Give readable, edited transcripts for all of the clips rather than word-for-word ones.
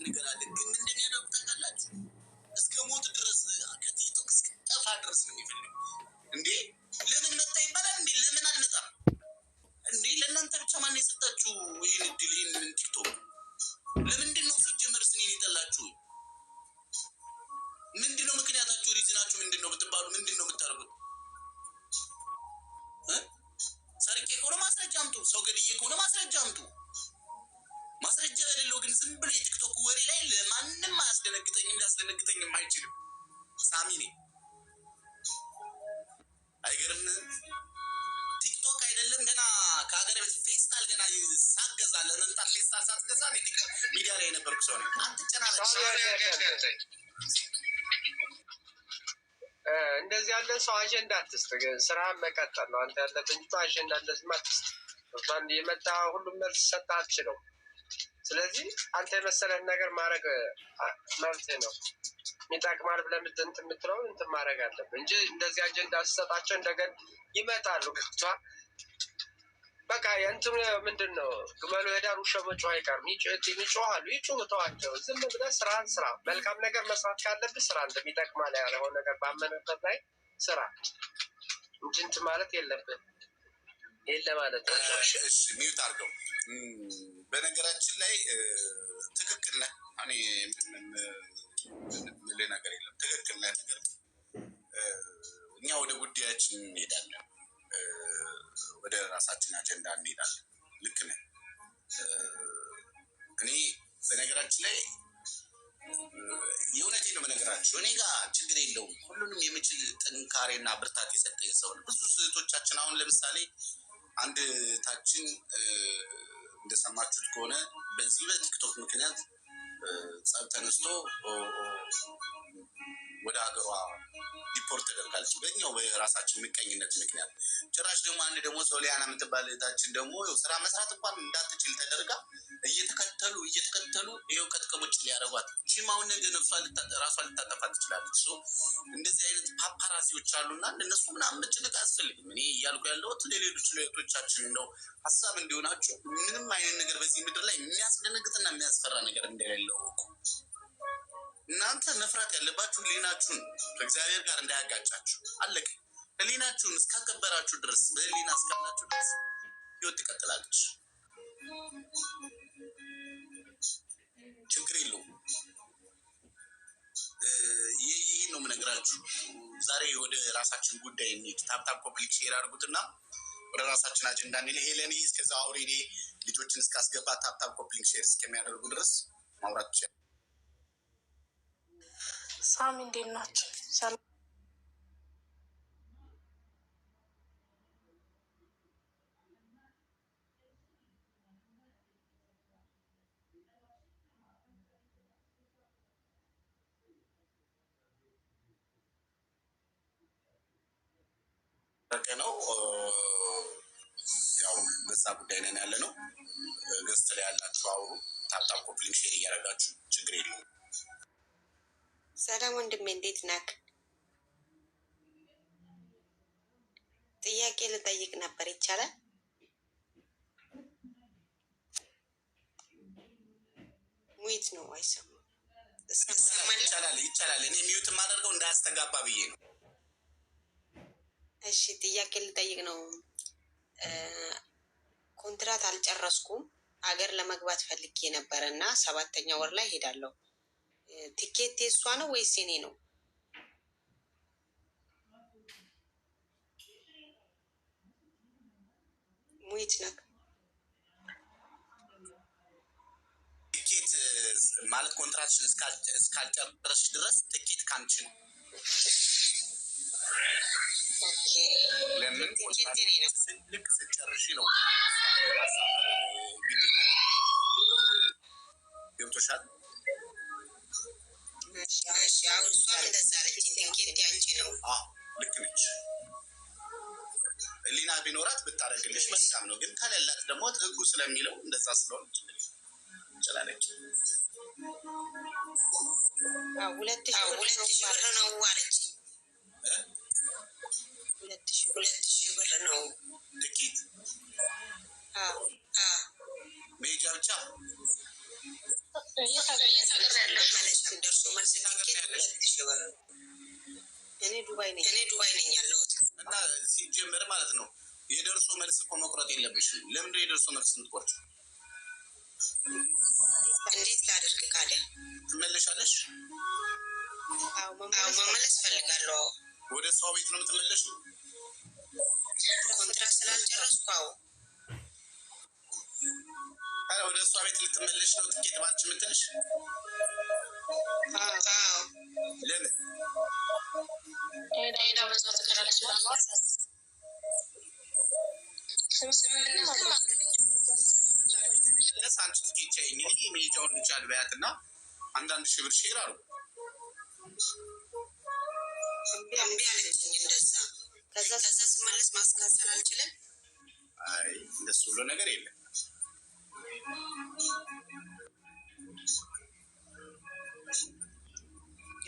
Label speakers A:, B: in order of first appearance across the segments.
A: ነገር አለ። ግን ምንድን ያደረጉት ታውቃላችሁ? እስከ ሞት ድረስ ከቲክቶክ እስከ ጠፋ ድረስ ነው የሚፈልግ። እንዴ ለምን መጣ ይባላል እንዴ? ለምን አልመጣም እንዴ? ለእናንተ ብቻ ማን የሰጣችሁ ይህን እድል? ይህንን ቲክቶክ ለምንድን ነው ሲጀመር ስኔን የጠላችሁ? ምንድን ነው ምክንያታችሁ? ሪዝናችሁ ምንድን ነው ብትባሉ ምንድን ነው የምታደርጉት? ሰርቄ ከሆነ ማስረጃ አምጡ። ሰው ገድዬ ከሆነ ማስረጃ አምጡ። ማስረጃ የሌለው ግን ዝም ብሎ የቲክቶክ ወሬ ላይ ለማንም አያስደነግጠኝም፣ ሊያስደነግጠኝም አይችልም። ሳሚ ነኝ። አይገርም? ቲክቶክ አይደለም ገና ከሀገር ቤት ፌስታል ገና ሳትገዛ ለመምጣት ፌስታል ሳትገዛ ሚዲያ ላይ የነበርኩ ሰው ነኝ። አትጨናነቅ።
B: እንደዚህ ያለ ሰው አጀንዳ አትስጥ። ስራህን መቀጠል ነው አንተ ያለብህ እንጂ አጀንዳ እንደዚህ አትስጥ። እሷን የመጣ ሁሉም መልስ ሰጥተህ አትችለው። ስለዚህ አንተ የመሰለህን ነገር ማድረግ መብትህ ነው። የሚጠቅማል ብለህ እንትን የምትለውን እንትን ማድረግ አለብህ እንጂ እንደዚህ አጀንዳ ስሰጣቸው እንደገና ይመጣሉ። ገብቶሃል? በቃ የእንትኑ ምንድን ነው ግመሉ ሄዳር ውሻው መጮህ አይቀርም። ይጮሃሉ፣ ይጩሁ፣ ተዋቸው። ዝም ብለህ ስራህን ስራ። መልካም ነገር መስራት ካለብህ ስራ። እንደሚጠቅማል ያለውን ነገር ባመነበት ላይ ስራ እንጂ እንትን ማለት የለብህ። የለ ማለት ነው።
A: ሚዩት አድርገው። በነገራችን ላይ ትክክል ነህ። እኔ ምልህ ነገር የለም። ትክክል ነህ። ነገር እኛ ወደ ጉዳያችን እንሄዳለን። ወደ ራሳችን አጀንዳ እንሄዳለን። ልክ ነህ። እኔ በነገራችን ላይ የእውነቴን ነው የምነግራችሁ። እኔ ጋር ችግር የለውም። ሁሉንም የምችል ጥንካሬና ብርታት የሰጠኝ ሰው ነው። ብዙ ስህቶቻችን አሁን ለምሳሌ አንድ ታችን እንደሰማችሁት ከሆነ በዚህ በቲክቶክ ምክንያት ጸብ ተነስቶ ወደ ሀገሯ ዲፖርት ተደርጋለች። በኛው በራሳችን ምቀኝነት ምክንያት ጭራሽ ደግሞ አንድ ደግሞ ሶሊያና የምትባል እህታችን ደግሞ ስራ መስራት እንኳን እንዳትችል ተደርጋ እየተከተሉ ይኸው ከጥቅም ውጭ ሊያደርጓት ቺማውን ነገር ራሷ ልታጠፋ ትችላለች። እንደዚህ አይነት ፓፓራሲዎች አሉና እነሱ ምናምን መጨነቅ አያስፈልግም። እኔ እያልኩ ያለሁት ለሌሎች ለእህቶቻችን እንደው ሀሳብ እንዲሆናችሁ ምንም አይነት ነገር በዚህ ምድር ላይ የሚያስደነግጥና የሚያስፈራ ነገር እንደሌለው እኮ እናንተ መፍራት ያለባችሁ ህሊናችሁን ከእግዚአብሔር ጋር እንዳያጋጫችሁ። አለቀ። ህሊናችሁን እስካከበራችሁ ድረስ በህሊና እስካላችሁ ድረስ ህይወት ትቀጥላለች። ችግር የለውም። ይህ ነው የምነግራችሁ። ዛሬ ወደ ራሳችን ጉዳይ እንሂድ። ታፕታፕ ኮምፕሊት ሼር አድርጉትና ወደ ራሳችን አጀንዳ እንሂድ። ሄለኒ እስከዛ አውሬ ልጆችን እስካስገባ ታፕታፕ ኮምፕሊት ሼር እስከሚያደርጉ ድረስ ማውራት ይችላል።
C: ሳሚ እንዴት ናቸው?
A: ነው ያው በዛ ጉዳይ ነን ያለ ነው። ገስት ላይ ያላችሁ አውሩ። ታፕታፕ ኮምፕሊት ሼር እያደረጋችሁ ችግር የለውም።
D: ሰላም ወንድሜ እንዴት ነህ? ጥያቄ ልጠይቅ ነበር፣ ይቻላል? ሙይት ነው አይሰማም?
A: ይቻላል። እኔ ሚዩት የማደርገው እንዳያስተጋባ ብዬ ነው።
D: እሺ ጥያቄ ልጠይቅ ነው። ኮንትራት አልጨረስኩም። አገር ለመግባት ፈልጌ ነበረ እና 7ኛ ወር ላይ ሄዳለሁ። ቲኬት የሷ ነው ወይስ የኔ ነው? ሙይት ነክ
A: ቲኬት ማለት ኮንትራክሽን እስካልጨረስሽ ድረስ ቲኬት ካንቺ ነው። ለምን ልክ ስጨርሽ ነው ገብቶሻል?
D: አሁን እሷ እንደዛ አለች። ቲኬት ያንቺ ነው።
A: ልክ ነች። ህሊና ቢኖራት ብታደርግልሽ መልካም ነው። ግን ከሌላት ደግሞ ህጉ ስለሚለው እንደዛ ስለሆነ ጭላለች።
D: 2,000 ብር ነው አለች። 2,000 ብር ነው
A: ትኬት መሄጃ ብቻ
D: ደርሶ መልስ እኔ ዱባይ ነኝ ያለሁት
A: እና ሲጀመር ማለት ነው የደርሶ መልስ እኮ መቁረጥ የለብሽም። ለምንድን የደርሶ መልስ የምትቆርጪ?
D: እንዴት ላድርግ ካለ
A: ትመለሻለሽ?
D: አዎ መመለስ ፈልጋለሁ።
A: ወደ እሷ ቤት ነው የምትመለሽ?
D: ኮንትራት ስላልጨረስኩ
A: ወደ እሷ ቤት ልትመለሽ ነው? ትኬት ባንቺ የምትልሽ? ለምን አንቺ ትኬት ቻይኝ ሜጃውን ይቻል በያት እና አንዳንድ ሺህ ብር ሼር አሉ።
D: እምቢ አለችኝ እንደዛ። ከዛ ስመለስ ማሰላሰል አልችልም።
A: አይ እንደሱ ብሎ ነገር የለም።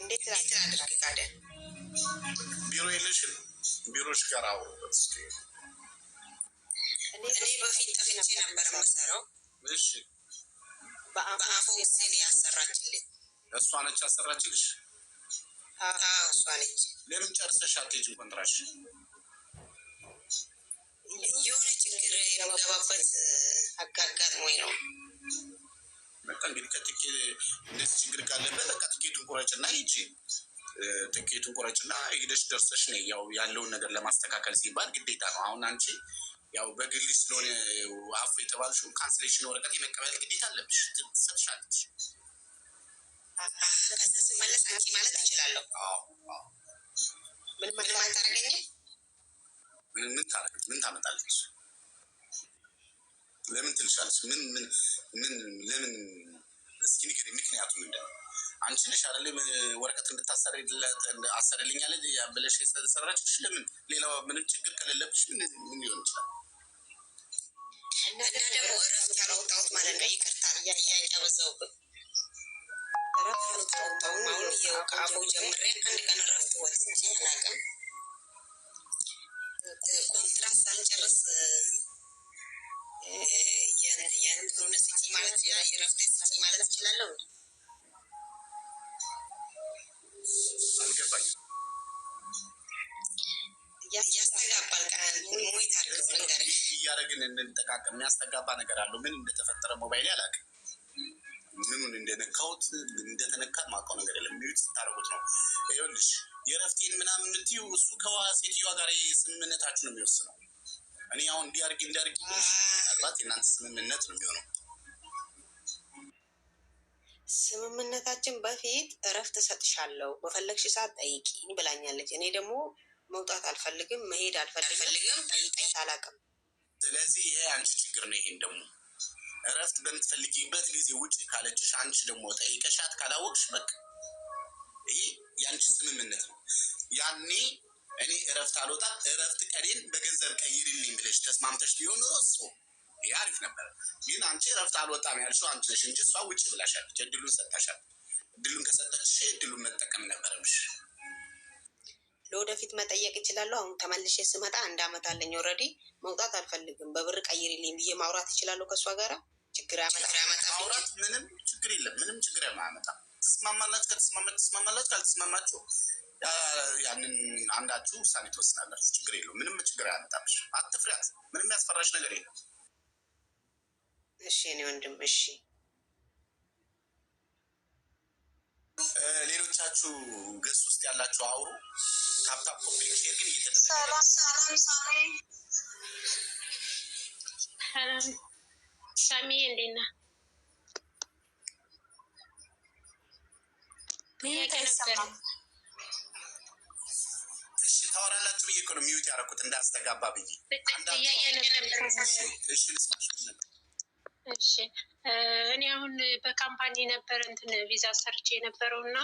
D: እንዴት ላድርግ ታዲያ?
A: ቢሮ የለሽም? ቢሮሽ ጋር አውሩ እስኪ።
D: እኔ በፊት ጠፍቼ ነበር የምሰራው።
A: እሺ
D: በአፎ ሴን ያሰራችልኝ
A: እሷ ነች ያሰራችልሽ?
D: አዎ እሷ ነች።
A: ለምን ጨርሰሽ አትሄጂም ኮንትራሽ?
D: የሆነ ችግር የምገባበት አጋጥሞኝ ነው።
A: በቃ እንግዲህ ከትኬት እንደዚህ ችግር ካለበት በቃ ትኬቱን ቁረጭና ሂጂ። ትኬቱን ቁረጭና ሄደሽ ደርሰሽ ነው። ያው ያለውን ነገር ለማስተካከል ሲባል ግዴታ ነው። አሁን አንቺ ያው በግልሽ ስለሆነ አፉ የተባልሽው ካንስሌሽን ወረቀት የመቀበል ግዴታ አለብሽ። ትሰጥሻለች።
D: ከዛ ስመለስ አንቺ ማለት እችላለሁ። ምን ታደርገኝ?
A: ምን ታመጣለች? ለምን ትልሻለች? ለምን እስኪ ንገሪኝ። ምክንያቱ ምንድን ነው? አንቺ ነሽ አይደለም ወረቀት አሰርልኛለ ብለሽ የሰራችልሽ? ለምን ሌላው ምንም ችግር ከሌለብሽ ምን ሊሆን ይችላል?
D: እና ደግሞ እረፍት ያልወጣሁት ማለት ነው። ይቅርታ እያበዛሁብህ። እረፍት ያልወጣሁት አሁን ይኸው ከአቦ ጀምሬ አንድ ቀን እረፍት ወጥቼ አላውቅም። ኮንትራት ሳልጨርስ የእንትኑን ስጪ ማለት የእረፍት ስጪ ማለት እችላለሁ።
A: አልገባኝም።
D: ያስተጋባል። ሞይት አድርገው ነገር
A: እያደረግን እንጠቃቀም የሚያስተጋባ ነገር አለው። ምን እንደተፈጠረ ሞባይል አላውቅም። ምኑን እንደነካሁት እንደተነካ ማውቀው ነገር የለም። ሚዩት ስታደርጉት ነው። ይኸውልሽ የእረፍቴን ምናምን የምትይው እሱ ከሴትዮዋ ጋር ስምምነታችሁ ነው የሚወስነው። እኔ አሁን እንዲያርግ ምናልባት የእናንተ ስምምነት ነው የሚሆነው።
D: ስምምነታችን በፊት እረፍት እሰጥሻለሁ በፈለግሽ ሰዓት ጠይቂኝ ብላኛለች። እኔ ደግሞ መውጣት አልፈልግም፣ መሄድ አልፈልግም፣ ጠይቀኝ አላውቅም።
A: ስለዚህ ይሄ አንቺ ችግር ነው። ይሄን ደግሞ እረፍት በምትፈልጊበት ጊዜ ውጭ ካለችሽ አንቺ ደግሞ ጠይቀሻት ካላወቅሽ በቃ ይሄ የአንቺ ስምምነት ነው። ያኔ እኔ እረፍት አልወጣም፣ እረፍት ቀኔን በገንዘብ ቀይርልኝ ብለሽ ተስማምተሽ ቢሆን እሱ ይሄ አሪፍ ነበር። ግን አንቺ እረፍት አልወጣም ያልሽው አንቺ ነሽ እንጂ እሷ ውጭ ብላሻለች። እድሉን ሰጣሻል። እድሉን ከሰጠችሽ እድሉን መጠቀም ነበረብሽ።
D: ለወደፊት መጠየቅ እችላለሁ። አሁን ተመልሼ ስመጣ 1 ዓመት አለኝ። ኦልሬዲ መውጣት አልፈልግም፣ በብር ቀይርልኝ ብዬ ማውራት እችላለሁ ከእሷ ጋራ። ችግር
A: ማውራት ምንም ችግር የለም። ምንም ችግር አያመጣም። ትስማማላችሁ፣ ትስማማላችሁ። ካልተስማማችሁ ያንን አንዳችሁ ውሳኔ ትወስናላችሁ። ችግር የለው። ምንም ችግር አያመጣብሽ። አትፍሪያት። ምንም ያስፈራሽ ነገር የለም።
D: እሺ እኔ ወንድም እሺ።
A: ሌሎቻችሁ ገስ ውስጥ ያላችሁ አውሩ። ካፕታፕ ኮፒ ሼር ግን እየተደረገ
C: ሳሚ እንዴት ነህ?
A: እሺ ታወራላችሁ ብዬ እኮ ነው ሚዩት ያደረኩት እንዳያስተጋባ ብዬ። እሺ ልስማሽ።
C: እሺ እኔ አሁን በካምፓኒ ነበር እንትን ቪዛ ሰርቼ የነበረው እና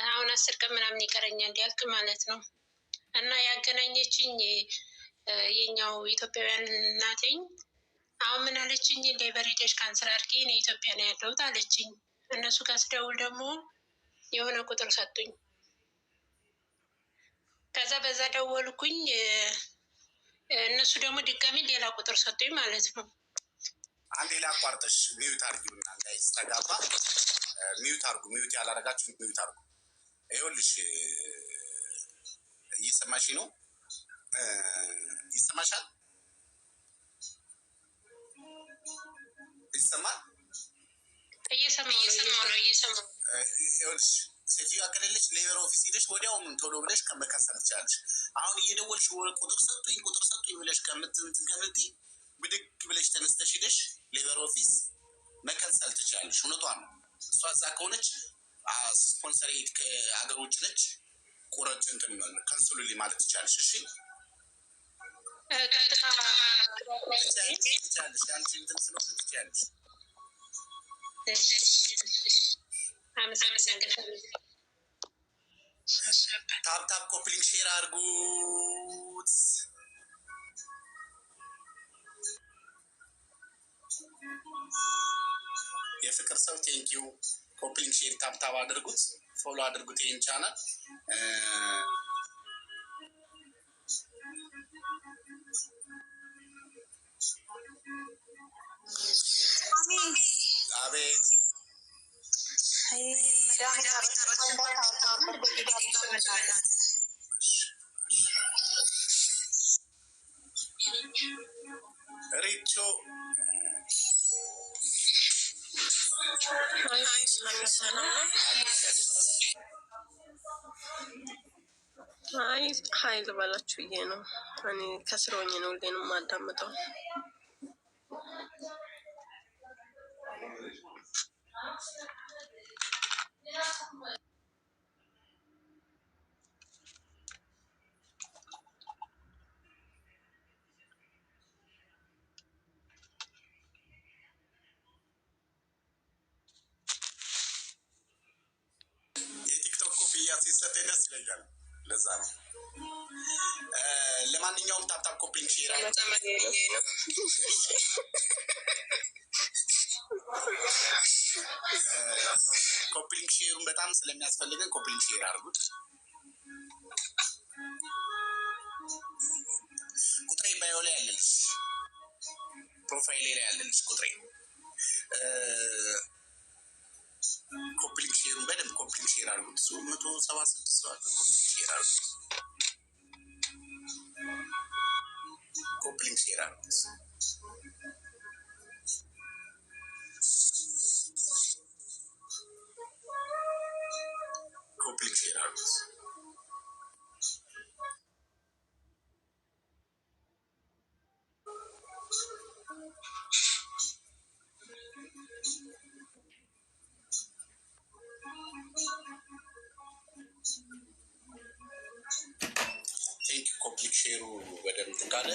C: አሁን 10 ቀን ምናምን ይቀረኛል ያልክ ማለት ነው። እና ያገናኘችኝ የኛው ኢትዮጵያውያን እናተኝ አሁን ምን አለችኝ? ሌቨሬደሽ ካንስል አድርጌ እኔ ኢትዮጵያ ነው ያለሁት አለችኝ። እነሱ ጋር ስደውል ደግሞ የሆነ ቁጥር ሰጡኝ። ከዛ በዛ ደወልኩኝ። እነሱ ደግሞ ድጋሚ ሌላ ቁጥር ሰጡኝ ማለት ነው።
A: አንዴ ላይ አቋርጠሽ ሚዩት አድርጊውና እንዳይስተጋባ ሚዩት አድርጉ። ሚዩት ያላረጋችሁ ሚዩት አድርጉ። ይኸውልሽ እየሰማሽ ነው? ይሰማሻል? ይሰማል?
C: እየሰማሁ ነው።
A: ይኸውልሽ ሴትዮዋ ከሌለች ሌበር ኦፊስ ሄደሽ ወዲያውኑ ቶሎ ብለሽ መከሰል ትችላለሽ። አሁን እየደወልሽ ቁጥር ሰጡኝ ብለሽ ከምትይ ብድግ ብለሽ ተነስተሽ ሄደሽ ሌበር ኦፊስ መከንሰል ትችላለሽ። እውነቷን ነው። እሷ እዛ ከሆነች ስፖንሰር ከሀገር ውጭ ነች። ቁረጭ እንትን ከንስሉልኝ ማለት ትችላለሽ። እሺ ትችላለሽ። አንቺ እንትን ስለሆነ ትችላለሽ። ታፕ ኮፕሊንግ ሼር አድርጉት። የፍቅር ሰው ቴንኪው። ኮፕሊንግ ሼር ታፕ አድርጉት። ፎሎ አድርጉት ይህን ቻናል። አቤት ሪቾ
E: ሀይል ባላችሁ ብዬ ነው። እኔ ከስሮኝ ነው ሁሌ ነው የማዳምጠው።
A: የቲክቶክ ኮፍያ ሲሰጠኝ ደስ ይለኛል። ለዛ ነው። ለማንኛውም ታፕታፕ ኮፕሊንግ ሼር ኮፕሊንግ ሼሩን በጣም ስለሚያስፈልገን ኮፕሊንግ ሼር አድርጉት። ቁጥሬ ባዮ ላይ ያለልሽ፣ ፕሮፋይሌ ላይ ያለልሽ ቁጥሬ። ኮፕሊንግ ሼሩን በደንብ ኮፕሊንግ ሼር አድርጉት። 176 ሰው አለ። ኮፕሊንግ ሼር አድርጉት። ኮፕሊንግ ሼር አድርጉት። ኮፕሊንግ ሼር አድርጉት። ቴንክ ኮፕሊንግ ሼሩ በደንብ ካለ